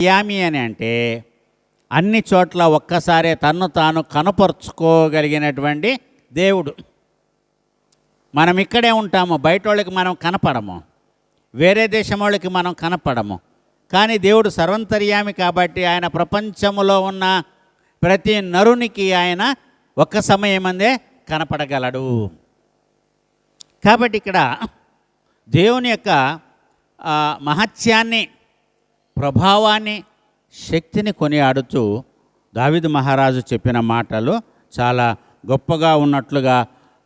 యామి అని అంటే అన్ని చోట్ల ఒక్కసారే తన్ను తాను కనపరుచుకోగలిగినటువంటి దేవుడు. మనం ఇక్కడే ఉంటాము, బయట వాళ్ళకి మనం కనపడము, వేరే దేశం వాళ్ళకి మనం కనపడము. కానీ దేవుడు సర్వంతర్యామి కాబట్టి ఆయన ప్రపంచంలో ఉన్న ప్రతి నరునికి ఆయన ఒక్క సమయమందే కనపడగలడు. కాబట్టి ఇక్కడ దేవుని యొక్క మహత్యాన్ని, ప్రభావాన్ని, శక్తిని కొనియాడుతూ దావీదు మహారాజు చెప్పిన మాటలు చాలా గొప్పగా ఉన్నట్లుగా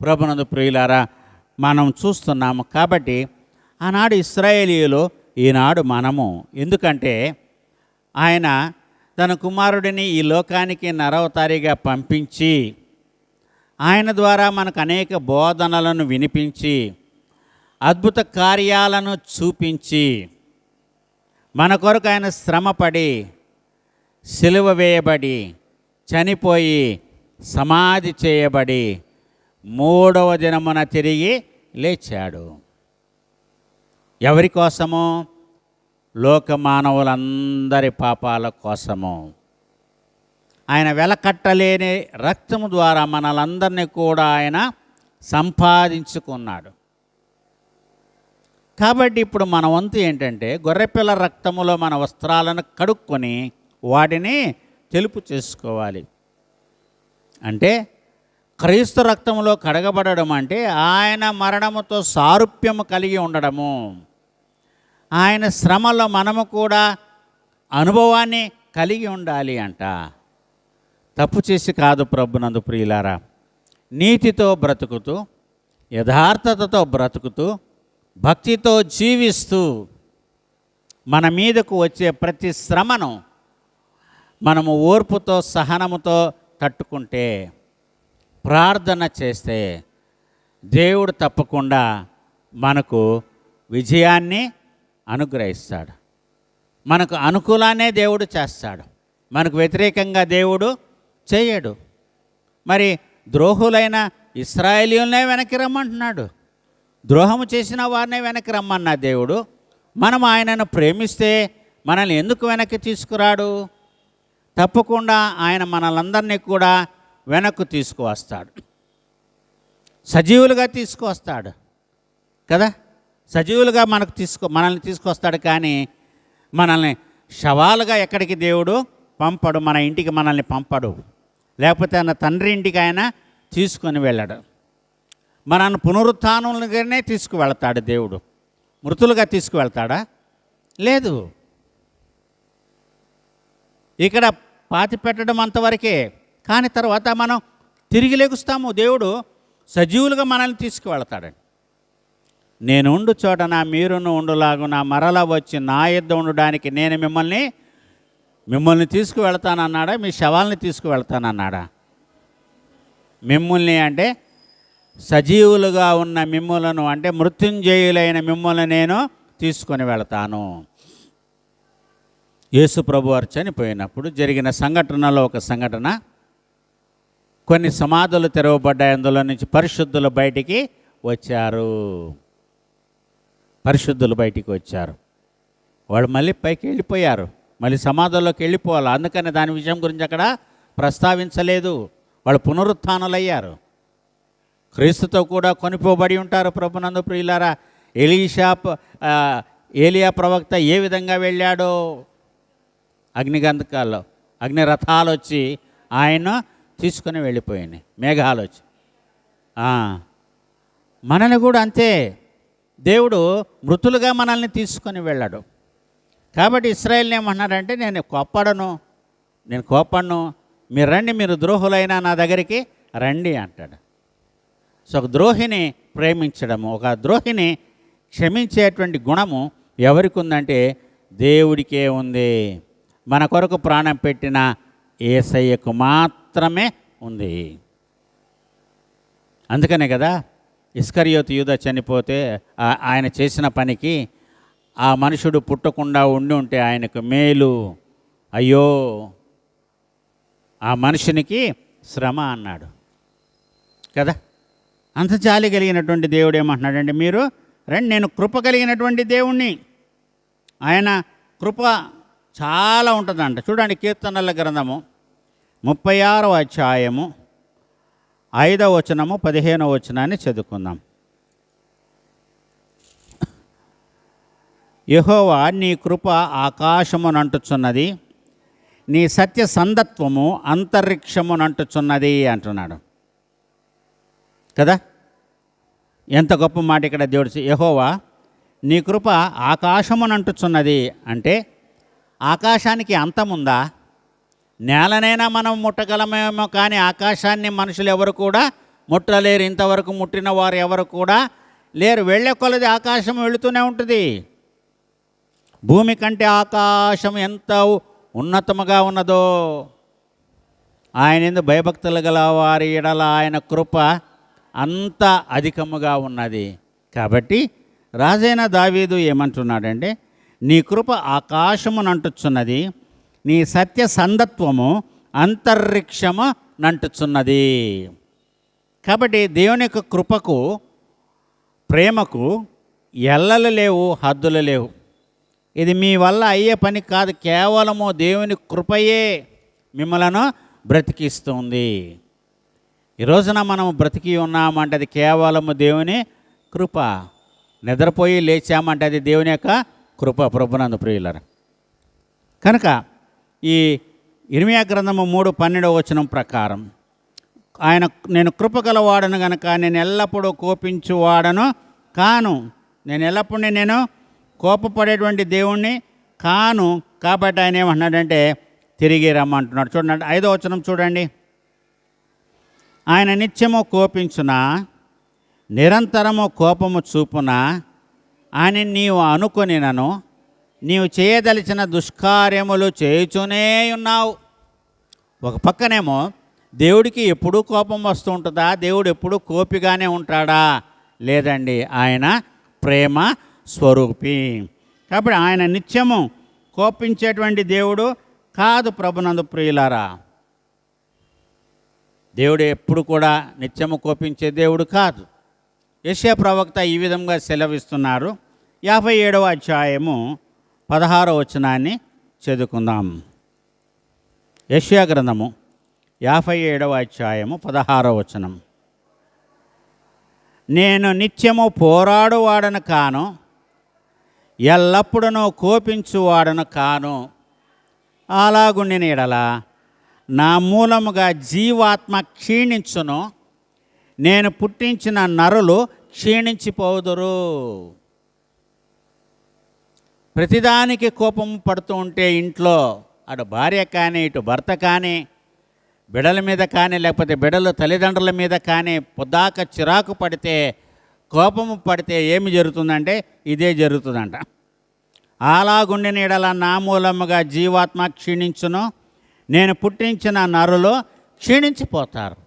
ప్రభునందు ప్రియులారా మనం చూస్తున్నాము. కాబట్టి ఆనాడు ఇశ్రాయేలీయులు, ఈనాడు మనము. ఎందుకంటే ఆయన తన కుమారుడిని ఈ లోకానికి నరవతారిగా పంపించి ఆయన ద్వారా మనకు అనేక బోధనలను వినిపించి అద్భుత కార్యాలను చూపించి మన కొరకు ఆయన శ్రమపడి సిలువ వేయబడి చనిపోయి సమాధి చేయబడి 3వ దినమున తిరిగి లేచాడు. ఎవరి కోసము? లోక మానవులందరి పాపాల కోసము. ఆయన వెలకట్టలేని రక్తము ద్వారా మనలందరినీ కూడా ఆయన సంపాదించుకున్నాడు. కాబట్టి ఇప్పుడు మన వంతు ఏంటంటే గొర్రెపిల్ల రక్తములో మన వస్త్రాలను కడుక్కొని వాటిని తెలుపు చేసుకోవాలి. అంటే క్రీస్తు రక్తములో కడగబడడం అంటే ఆయన మరణముతో సారూప్యము కలిగి ఉండడము. ఆయన శ్రమలో మనము కూడా అనుభవాన్ని కలిగి ఉండాలి అంట. తప్పు చేసి కాదు ప్రభునందు ప్రియులారా, నీతితో బ్రతుకుతూ, యథార్థతతో బ్రతుకుతూ, భక్తితో జీవిస్తూ మన మీదకు వచ్చే ప్రతి శ్రమను మనము ఓర్పుతో సహనముతో తట్టుకుంటే, ప్రార్థన చేస్తే దేవుడు తప్పకుండా మనకు విజయాన్ని అనుగ్రహిస్తాడు. మనకు అనుకూలాన్నే దేవుడు చేస్తాడు, మనకు వ్యతిరేకంగా దేవుడు చేయడు. మరి ద్రోహులైన ఇశ్రాయేలీయులనే వెనక్కి రమ్మంటున్నాడు, ద్రోహము చేసిన వారినే వెనక్కి రమ్మన్నా దేవుడు. మనం ఆయనను ప్రేమిస్తే మనల్ని ఎందుకు వెనక్కి తీసుకురాడు? తప్పకుండా ఆయన మనలందరినీ కూడా వెనక్కు తీసుకువస్తాడు, సజీవులుగా తీసుకువస్తాడు కదా. సజీవులుగా మనల్ని తీసుకొస్తాడు. కానీ మనల్ని శవాలుగా ఎక్కడికి దేవుడు పంపడు, మన ఇంటికి మనల్ని పంపడు. లేకపోతే ఆయన తండ్రి ఇంటికి ఆయన తీసుకొని వెళ్ళాడు. మనల్ని పునరుత్థానంగానే తీసుకువెళ్తాడు దేవుడు. మృతులుగా తీసుకువెళ్తాడా? లేదు. ఇక్కడ పాతి పెట్టడం అంతవరకే. కానీ తర్వాత మనం తిరిగి లెగుస్తాము. దేవుడు సజీవులుగా మనల్ని తీసుకువెళ్తాడండి. నేను ఉండు చోటన మీరును ఉండులాగున మరలా వచ్చి నా యొద్ద ఉండడానికి నేను మిమ్మల్ని తీసుకువెళ్తానన్నాడా? మీ శవాల్ని తీసుకువెళ్తానన్నాడా? మిమ్మల్ని అంటే సజీవులుగా ఉన్న మిమ్మలను, అంటే మృత్యుంజయులైన మిమ్మల్ని నేను తీసుకొని వెళతాను. యేసు ప్రభు వారు చనిపోయినప్పుడు జరిగిన సంఘటనలో ఒక సంఘటన, కొన్ని సమాధులు తెరవబడ్డాయి. అందులో నుంచి పరిశుద్ధులు బయటికి వచ్చారు. వాళ్ళు మళ్ళీ పైకి వెళ్ళిపోయారు, మళ్ళీ సమాధుల్లోకి వెళ్ళిపోవాలి. అందుకని దాని విషయం గురించి అక్కడ ప్రస్తావించలేదు. వాళ్ళు పునరుత్థానులయ్యారు, క్రీస్తుతో కూడా కొనిపోబడి ఉంటారు. ప్రభునందు ప్రియులారా, ఏలియా ప్రవక్త ఏ విధంగా వెళ్ళాడో, అగ్నిగంధకాల్లో అగ్ని రథాలు వచ్చి ఆయన తీసుకొని వెళ్ళిపోయినాయి, మేఘాలు వచ్చి. మనల్ని కూడా అంతే, దేవుడు మృతులుగా మనల్ని తీసుకొని వెళ్ళాడు. కాబట్టి ఇశ్రాయేల్ని ఏమన్నాడంటే, నేను కోపడను, మీరు రండి, మీరు ద్రోహులైనా నా దగ్గరికి రండి అంటాడు. సో ఒక ద్రోహిని ప్రేమించడము, ఒక ద్రోహిని క్షమించేటువంటి గుణము ఎవరికి ఉందంటే దేవుడికే ఉంది. మన కొరకు ప్రాణం పెట్టిన యేసయ్యకు మాత్రమే ఉంది. అందుకనే కదా ఇస్కరియోతు యూదా చనిపోతే ఆయన చేసిన పనికి ఆ మనుషుడు పుట్టకుండా ఉంటే ఆయనకు మేలు, అయ్యో ఆ మనుషునికి శ్రమ అన్నాడు కదా. అంత జాలి కలిగినటువంటి దేవుడు ఏమంటున్నాడంటే, మీరు రండి, నేను కృప కలిగినటువంటి దేవుణ్ణి. ఆయన కృప చాలా ఉంటుందంట. చూడండి, కీర్తనల గ్రంథము 36వ అధ్యాయము 5వ వచనము 15వ వచనాన్ని చదువుకుందాం. యెహోవా నీ కృప ఆకాశమునంటుచున్నది, నీ సత్య సందత్వము అంతరిక్షమునంటుచున్నది అంటున్నాడు కదా. ఎంత గొప్ప మాట ఇక్కడ దేవుడు. యెహోవా నీ కృప ఆకాశమునంటుచున్నది అంటే ఆకాశానికి అంతముందా? నేలనైనా మనం ముట్టగలమేమో, కానీ ఆకాశాన్ని మనుషులు ఎవరు కూడా ముట్టలేరు. ఇంతవరకు ముట్టిన వారు ఎవరు కూడా లేరు. వెళ్ళే కొలది ఆకాశం వెళుతూనే ఉంటుంది. భూమి కంటే ఆకాశం ఎంత ఉన్నతముగా ఉన్నదో, ఆయన యందు భయభక్తులు గల వారి ఎడల ఆయన కృప అంత అధికముగా ఉన్నది. కాబట్టి రాజైన దావీదు ఏమంటున్నాడంటే, నీ కృప ఆకాశమునంటుచున్నది, నీ సత్య సందత్వము అంతరిక్షము నంటుచున్నది. కాబట్టి దేవుని యొక్క కృపకు, ప్రేమకు ఎల్లలు లేవు, హద్దులు లేవు. ఇది మీ వల్ల అయ్యే పని కాదు, కేవలము దేవుని కృపయే మిమ్మలను బ్రతికిస్తుంది. ఈ రోజున మనం బ్రతికి ఉన్నామంటే అది కేవలము దేవుని కృప. నిద్రపోయి లేచామంటే అది దేవుని యొక్క కృప. ప్రభునందు ప్రియులారా, కనుక ఈ ఇర్మీయా గ్రంథము 3:12 వచనం ప్రకారం ఆయన, నేను కృపగలవాడను గనక నేను ఎల్లప్పుడూ కోపించువాడను కాను. నేను ఎల్లప్పుడూ నేను కోపపడేటువంటి దేవుణ్ణి కాను. కాబట్టి ఆయన ఏమంటున్నాడంటే తిరిగి రమ్మంటున్నాడు. చూడండి 5వ వచనం చూడండి. ఆయన నిత్యము కోపించునా, నిరంతరము కోపము చూపునా అని నీవు అనుకొనినను, నీవు చేయదలిచిన దుష్కార్యములు చేయుచూనే ఉన్నావు. ఒక పక్కనేమో దేవుడికి ఎప్పుడూ కోపం వస్తూ ఉంటుందా? దేవుడు ఎప్పుడూ కోపిగానే ఉంటాడా? లేదండి, ఆయన ప్రేమ స్వరూపి. కాబట్టి ఆయన నిత్యము కోపించేటువంటి దేవుడు కాదు. ప్రభునందు ప్రియులారా, దేవుడు ఎప్పుడు కూడా నిత్యము కోపించే దేవుడు కాదు. యెషయా ప్రవక్త ఈ విధంగా సెలవిస్తున్నారు. 57వ అధ్యాయము 16వ వచనాన్ని చదువుకుందాం. యెషయా గ్రంథము 57వ అధ్యాయము 16వ వచనం. నేను నిత్యము పోరాడువాడను కాను, ఎల్లప్పుడూ కోపించువాడను కాను. అలాగుండిన ఎడల నా మూలముగా జీవాత్మ క్షీణించును, నేను పుట్టించిన నరులు క్షీణించిపోదురు. ప్రతిదానికి కోపం పడుతూ ఉంటే ఇంట్లో అటు భార్య కానీ, ఇటు భర్త కానీ, బిడల మీద కానీ, లేకపోతే బిడలు తల్లిదండ్రుల మీద కానీ పొద్దాక చిరాకు పడితే, కోపము పడితే ఏమి జరుగుతుందంటే ఇదే జరుగుతుందంట. అలాగుండిన ఎడల నా మూలముగా జీవాత్మ క్షీణించును, నేను పుట్టించిన నరులు క్షీణించిపోతారు.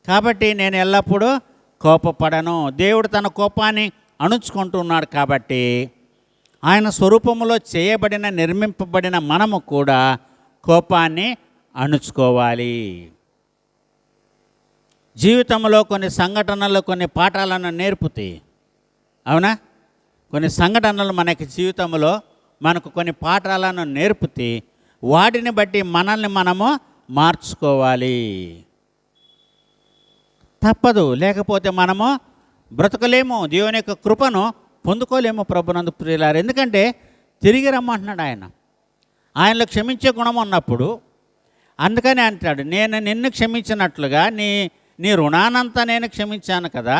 కాబట్టి నేను ఎల్లప్పుడూ కోపపడను. దేవుడు తన కోపాన్ని అణుచుకుంటున్నాడు. కాబట్టి ఆయన స్వరూపములో చేయబడిన, నిర్మింపబడిన మనము కూడా కోపాన్ని అణుచుకోవాలి. జీవితంలో కొన్ని సంఘటనలు కొన్ని పాఠాలను నేర్పుతాయి. అవునా? కొన్ని సంఘటనలు మనకి జీవితంలో మనకు కొన్ని పాఠాలను నేర్పుతాయి. వాటిని బట్టి మనల్ని మనము మార్చుకోవాలి. తప్పదు, లేకపోతే మనము బ్రతకలేము, దేవుని యొక్క కృపను పొందుకోలేము. ప్రభునందు ప్రియులారా, ఎందుకంటే తిరిగి రమ్మంటున్నాడు ఆయన. ఆయనలో క్షమించే గుణం ఉన్నప్పుడు అందుకని అంటాడు, నేను నిన్ను క్షమించినట్లుగా నీ రుణానంతా నేను క్షమించాను కదా,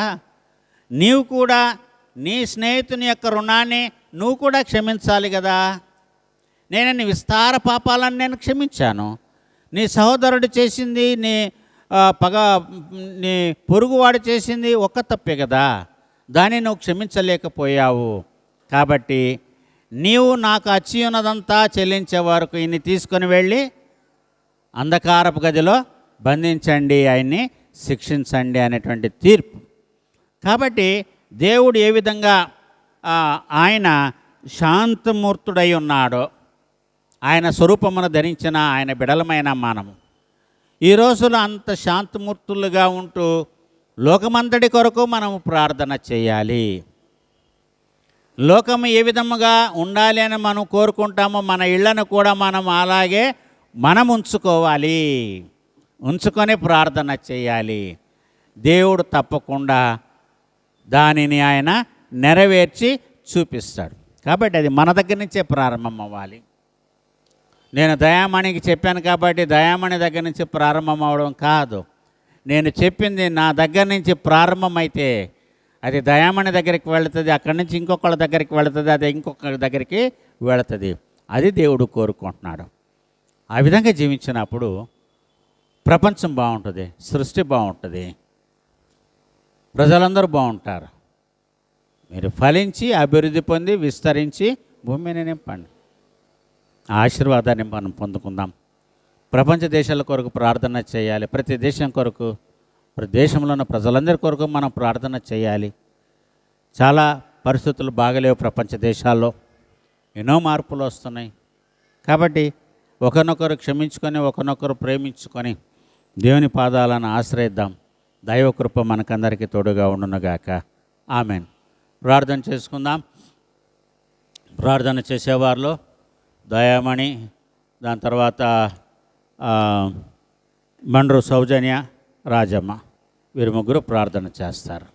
నీవు కూడా నీ స్నేహితుని యొక్క రుణాన్ని నువ్వు కూడా క్షమించాలి కదా. నేను నీ విస్తార పాపాలను నేను క్షమించాను. నీ సహోదరుడు చేసింది, నీ పొరుగువాడు చేసింది ఒక్క తప్పే కదా, దాన్ని నువ్వు క్షమించలేకపోయావు. కాబట్టి నీవు నాకు అచ్చి ఉన్నదంతా చెల్లించే వరకు ఈయన్ని తీసుకొని వెళ్ళి అంధకారపు గదిలో బంధించండి, ఆయన్ని శిక్షించండి అనేటువంటి తీర్పు. కాబట్టి దేవుడు ఏ విధంగా ఆయన శాంతమూర్తుడై ఉన్నాడో, ఆయన స్వరూపమును ధరించిన ఆయన బిడలమైన మనము ఈ రోజులో అంత శాంతమూర్తులుగా ఉంటూ లోకమంతటి కొరకు మనము ప్రార్థన చేయాలి. లోకము ఏ విధముగా ఉండాలి అని మనం కోరుకుంటామో మన ఇళ్లను కూడా మనం అలాగే మనం ఉంచుకోవాలి, ఉంచుకొని ప్రార్థన చేయాలి. దేవుడు తప్పకుండా దానిని ఆయన నెరవేర్చి చూపిస్తాడు. కాబట్టి అది మన దగ్గర నుంచే ప్రారంభం అవ్వాలి. నేను దయామణికి చెప్పాను కాబట్టి దయామణి దగ్గర నుంచి ప్రారంభం అవడం కాదు. నేను చెప్పింది నా దగ్గర నుంచి ప్రారంభమైతే అది దయామణి దగ్గరికి వెళుతుంది, అక్కడి నుంచి ఇంకొకళ్ళ దగ్గరికి వెళుతుంది, అది ఇంకొకరి దగ్గరికి వెళుతుంది. అది దేవుడు కోరుకుంటున్నాడు. ఆ విధంగా జీవించినప్పుడు ప్రపంచం బాగుంటుంది, సృష్టి బాగుంటుంది, ప్రజలందరూ బాగుంటారు. మీరు ఫలించి అభివృద్ధి పొంది విస్తరించి భూమిని నింపండి. ఆ ఆశీర్వాదాన్ని మనం పొందుకుందాం. ప్రపంచ దేశాల కొరకు ప్రార్థన చేయాలి. ప్రతి దేశం కొరకు, ప్రతి దేశంలో ఉన్న ప్రజలందరి కొరకు మనం ప్రార్థన చేయాలి. చాలా పరిస్థితులు బాగలేవు ప్రపంచ దేశాల్లో, ఎన్నో మార్పులు వస్తున్నాయి. కాబట్టి ఒకరినొకరు క్షమించుకొని ఒకరినొకరు ప్రేమించుకొని దేవుని పాదాలను ఆశ్రయిద్దాం. దైవకృప మనకందరికీ తోడుగా ఉండునుగాక. ఆమెన్. ప్రార్థన చేసుకుందాం. ప్రార్థన చేసేవారిలో దయామణి, దాని తర్వాత మండ్రు సౌజన్య, రాజమ్మ, వీరు ముగ్గురు ప్రార్థన చేస్తారు.